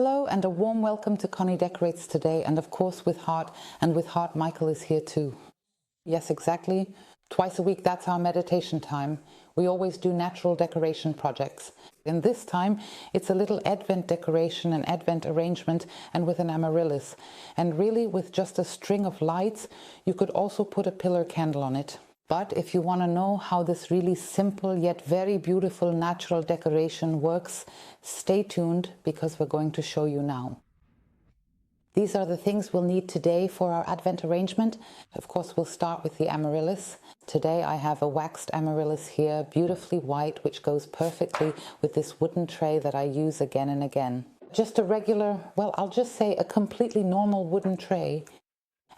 Hello and a warm welcome to Conny Decorates today, and of course with heart, and with heart Michael is here too. Yes, exactly. Twice a week, that's our meditation time. We always do natural decoration projects. And this time it's a little Advent decoration, an Advent arrangement, and with an Amaryllis. And really with just a string of lights, you could also put a pillar candle on it. But if you want to know how this really simple yet very beautiful natural decoration works, stay tuned because we're going to show you now. These are the things we'll need today for our Advent arrangement. Of course, we'll start with the Amaryllis. Today I have a waxed Amaryllis here, beautifully white, which goes perfectly with this wooden tray that I use again and again. Just a regular, well, I'll just say a completely normal wooden tray.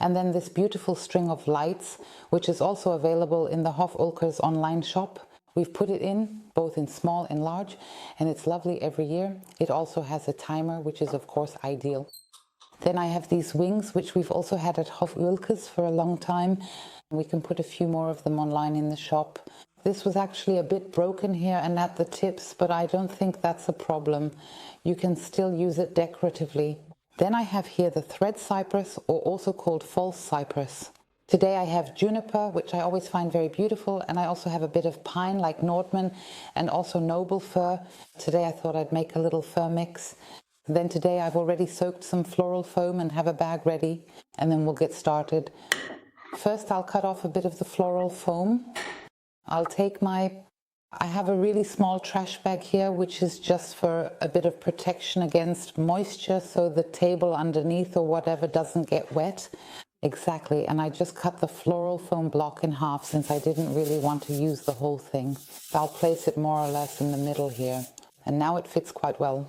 And then this beautiful string of lights, which is also available in the Hof Ulker's online shop. We've put it in, both in small and large, and it's lovely every year. It also has a timer, which is of course ideal. Then I have these wings, which we've also had at Hof Ulker's for a long time. We can put a few more of them online in the shop. This was actually a bit broken here and at the tips, but I don't think that's a problem. You can still use it decoratively. Then I have here the thread cypress, or also called false cypress. Today I have juniper, which I always find very beautiful, and I also have a bit of pine like Nordmann, and also noble fir. Today I thought I'd make a little fir mix. Then today I've already soaked some floral foam and have a bag ready, and then we'll get started. First I'll cut off a bit of the floral foam. I have a really small trash bag here, which is just for a bit of protection against moisture, so the table underneath or whatever doesn't get wet. Exactly, and I just cut the floral foam block in half since I didn't really want to use the whole thing. I'll place it more or less in the middle here, and now it fits quite well.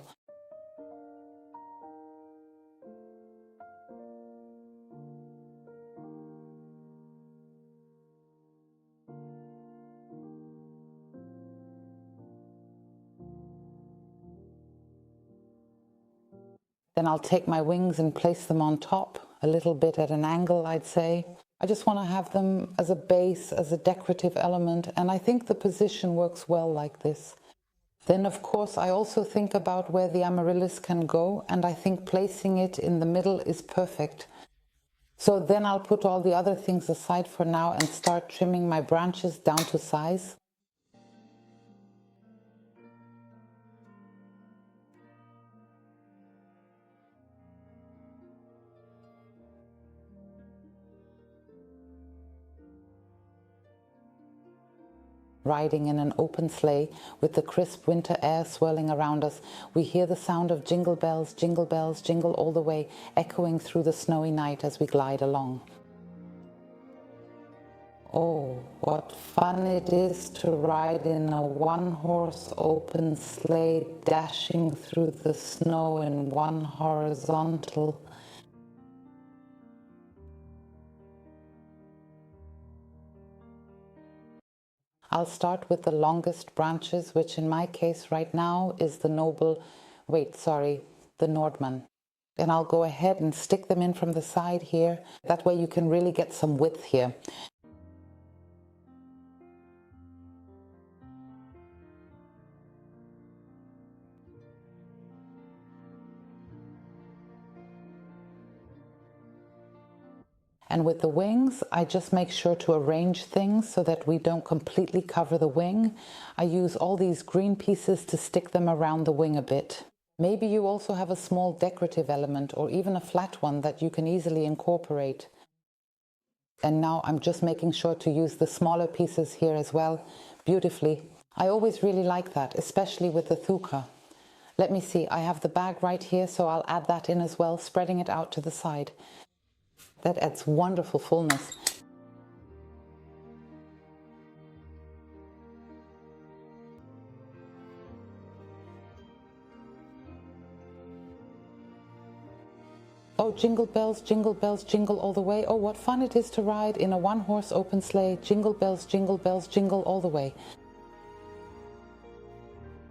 Then I'll take my wings and place them on top, a little bit at an angle, I'd say. I just want to have them as a base, as a decorative element, and I think the position works well like this. Then, of course, I also think about where the Amaryllis can go, and I think placing it in the middle is perfect. So then I'll put all the other things aside for now and start trimming my branches down to size. Riding in an open sleigh with the crisp winter air swirling around us, we hear the sound of jingle bells, jingle all the way, echoing through the snowy night as we glide along. Oh, what fun it is to ride in a one-horse open sleigh, dashing through the snow in one horizontal. I'll start with the longest branches, which in my case right now is the Nordmann. And I'll go ahead and stick them in from the side here. That way you can really get some width here. And with the wings, I just make sure to arrange things so that we don't completely cover the wing. I use all these green pieces to stick them around the wing a bit. Maybe you also have a small decorative element or even a flat one that you can easily incorporate. And now I'm just making sure to use the smaller pieces here as well, beautifully. I always really like that, especially with the thuka. Let me see, I have the bag right here, so I'll add that in as well, spreading it out to the side. That adds wonderful fullness. Oh, jingle bells, jingle all the way. Oh, what fun it is to ride in a one-horse open sleigh. Jingle bells, jingle all the way.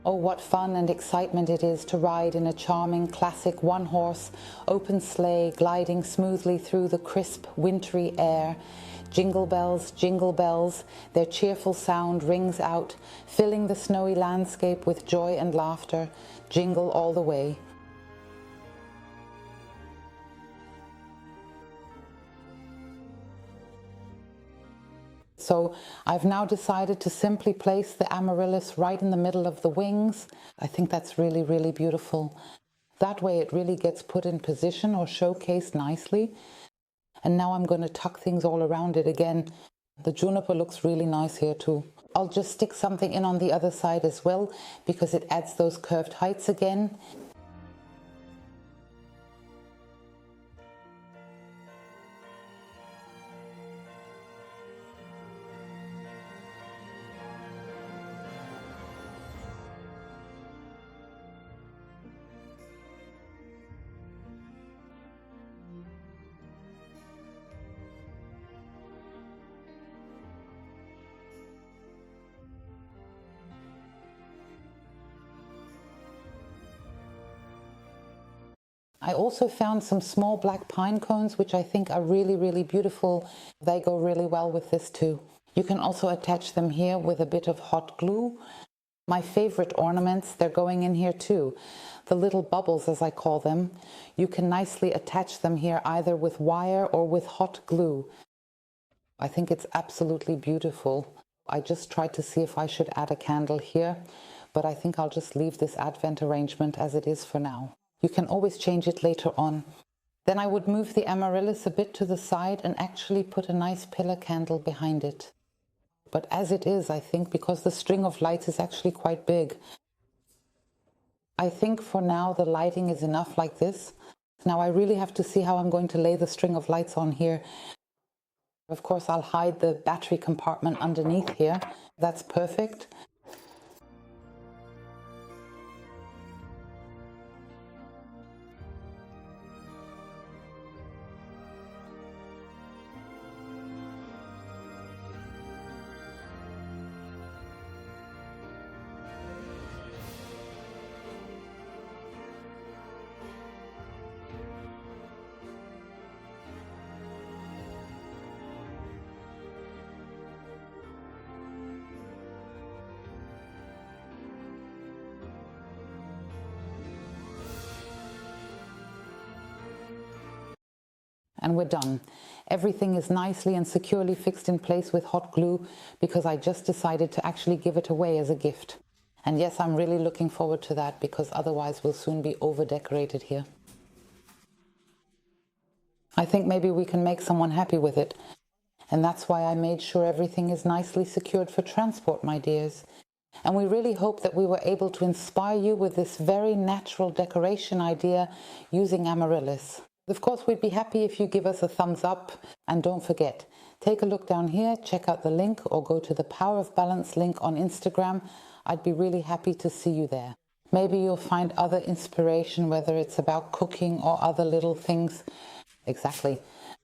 Oh, what fun and excitement it is to ride in a charming, classic one-horse open sleigh, gliding smoothly through the crisp, wintry air. Jingle bells, their cheerful sound rings out, filling the snowy landscape with joy and laughter. Jingle all the way. So I've now decided to simply place the Amaryllis right in the middle of the wings. I think that's really, really beautiful. That way it really gets put in position or showcased nicely. And now I'm going to tuck things all around it again. The juniper looks really nice here too. I'll just stick something in on the other side as well because it adds those curved heights again. I also found some small black pine cones, which I think are really, really beautiful. They go really well with this too. You can also attach them here with a bit of hot glue. My favorite ornaments, they're going in here too. The little bubbles, as I call them. You can nicely attach them here either with wire or with hot glue. I think it's absolutely beautiful. I just tried to see if I should add a candle here, but I think I'll just leave this Advent arrangement as it is for now. You can always change it later on. Then I would move the Amaryllis a bit to the side and actually put a nice pillar candle behind it. But as it is, I think, because the string of lights is actually quite big, I think for now the lighting is enough like this. Now I really have to see how I'm going to lay the string of lights on here. Of course, I'll hide the battery compartment underneath here. That's perfect. And we're done. Everything is nicely and securely fixed in place with hot glue because I just decided to actually give it away as a gift. And yes, I'm really looking forward to that because otherwise we'll soon be over decorated here. I think maybe we can make someone happy with it. And that's why I made sure everything is nicely secured for transport, my dears. And we really hope that we were able to inspire you with this very natural decoration idea using Amaryllis. Of course, we'd be happy if you give us a thumbs up, and don't forget, take a look down here, check out the link or go to the Power of Balance link on Instagram. I'd be really happy to see you there. Maybe you'll find other inspiration, whether it's about cooking or other little things. Exactly.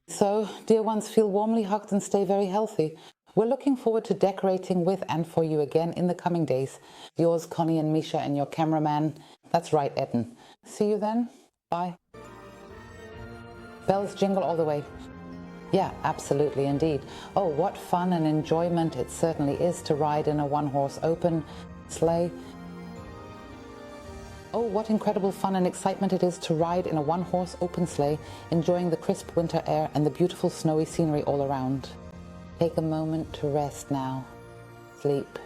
So, dear ones, feel warmly hugged and stay very healthy. We're looking forward to decorating with and for you again in the coming days. Yours, Conny and Misha, and your cameraman. That's right, Eden. See you then. Bye. Bells jingle all the way. Yeah, absolutely indeed. Oh, what fun and enjoyment it certainly is to ride in a one-horse open sleigh. Oh, what incredible fun and excitement it is to ride in a one-horse open sleigh, enjoying the crisp winter air and the beautiful snowy scenery all around. Take a moment to rest now. Sleep.